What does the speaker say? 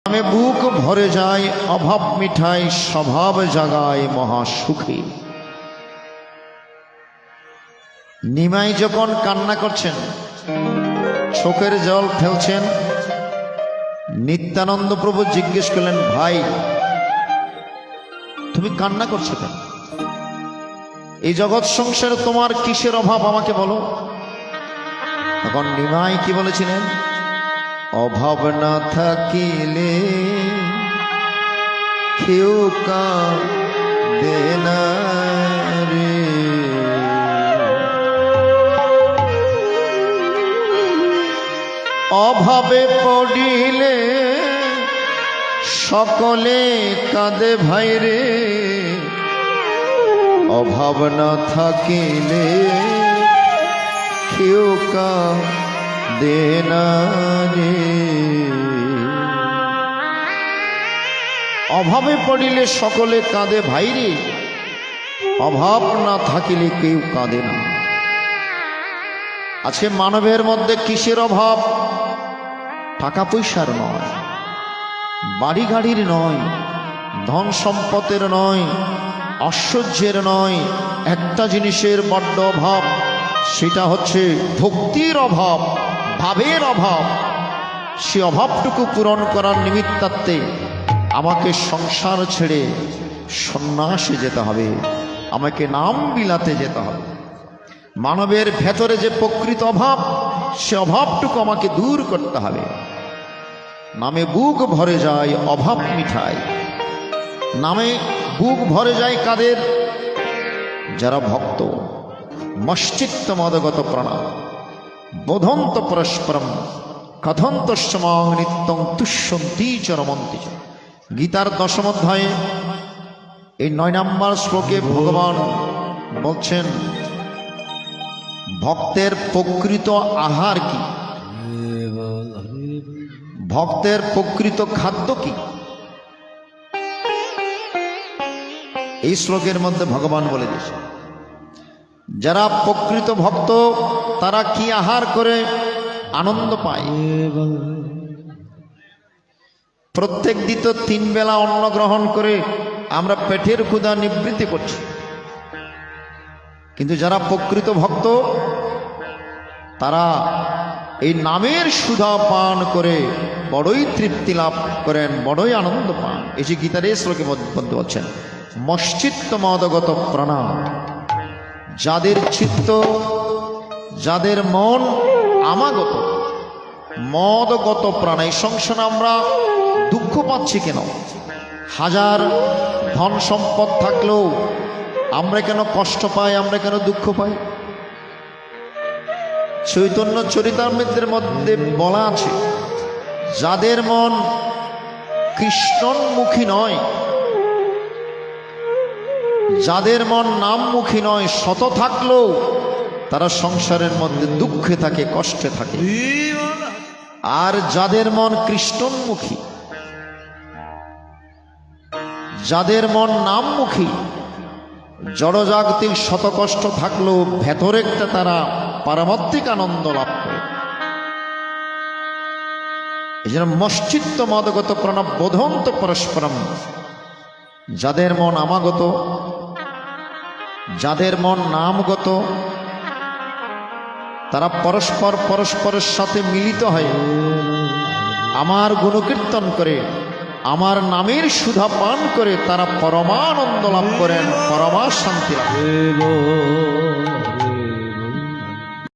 নামে বুক ভরে যায়, অভাব মিঠাই স্বভাব জাগায় মহা সুখী। নিমাই যখন কান্না করছেন, চোখের জল ফেলছেন, নিত্যানন্দ প্রভু জিজ্ঞেস করলেন, ভাই তুমি কান্না করছো কেন? এই জগৎ সংসারে তোমার কিসের অভাব আমাকে বলো। তখন নিমাই কি বলেছিলেন? অভাব না থাকিলে কেউ কাঁদে না রে, অভাবে পড়িলে সকলে কাঁদে ভাই রে, অভাব না থাকিলে কেউ কাঁদে না রে। অভাবে পড়িলে সকলে কাঁদে ভাই রে, অভাব না থাকিলে কেউ কাঁদে না। আজকে মানবের মধ্যে কিসের অভাব? টাকা পয়সার নয়, বাড়ি গাড়ির নয়, ধন সম্পদের নয়, ঐশ্বর্যের নয়, একটা জিনিসের বড্ড অভাব, সেটা হচ্ছে ভক্তির অভাব, ভাবের অভাব। সে অভাবটুকু পূরণ করার নিমিত্তার্থে আমাকে সংসার ছেড়ে সন্ন্যাসে যেতে হবে, আমাকে নাম বিলাতে যেতে হবে। মানবের ভেতরে যে প্রকৃত অভাব, সে অভাবটুকু আমাকে দূর করতে হবে। নামে বুক ভরে যায়, অভাব মিঠাই। নামে বুক ভরে যায় কাদের? যারা ভক্ত। মশ্চিত্ত মদগত প্রাণা বোধন্ত পরস্পরম কথন্ত সমাং নিত্যং তুষ্যন্তি চ রমন্তি চ। গীতার 10ম অধ্যায়ে এই 9 নম্বর শ্লোকে ভগবান বলছেন, ভক্তের প্রকৃত আহার কি, ভক্তের প্রকৃত খাদ্য কি। এই শ্লোকের মধ্যে ভগবান বলে দিয়েছে, যারা প্রকৃত ভক্ত তারা কি আহার করে আনন্দ পায়। প্রত্যেক দিন তো 3 বেলা অন্ন গ্রহণ করে আমরা পেটের ক্ষুধা নিবৃত্তি করছি, কিন্তু যারা প্রকৃত ভক্ত তারা এই নামের সুধা পান করে বড়ই তৃপ্তি লাভ করেন, বড়ই আনন্দ পান। এই যে গীতার এই শ্লোকে বলতে বলছেন, মশ্চিত্ত মদগত প্রাণা। যাদের চিত্ত, যাদের মন আমাগত, মদগত প্রাণ। এই সংসারে আমরা দুঃখ পাচ্ছি কেন? হাজার ধন সম্পদ থাকলেও আমরা কেন কষ্ট পাই, আমরা কেন দুঃখ পাই? চৈতন্য চরিতামৃতের মধ্যে বলা আছে, যাদের মন কৃষ্ণন্মুখী নয়, যাদের মন নামমুখী নয়, শত থাকলেও তারা সংসারের মধ্যে দুঃখে থাকে, কষ্টে থাকে। আর যাদের মন কৃষ্ণন্মুখী, যাদের মন নামমুখী, জড়জাগতিক শত কষ্ট থাকলেও ভেতরে একটা তারা পারমাত্মিক আনন্দ লাভ করে। এই জন্য মশ্চিত্ত মদগত প্রণব বোধন্ত পরস্পরম। যাদের মন আমাগত, যাদের মন নামগত, তারা পরস্পর পরস্পরের সাথে মিলিত হয়, আমার গুণকীর্তন করে, আমার নামের সুধা পান করে তারা পরমানন্দ লাভ করেন, পরমা শান্তি লাভ।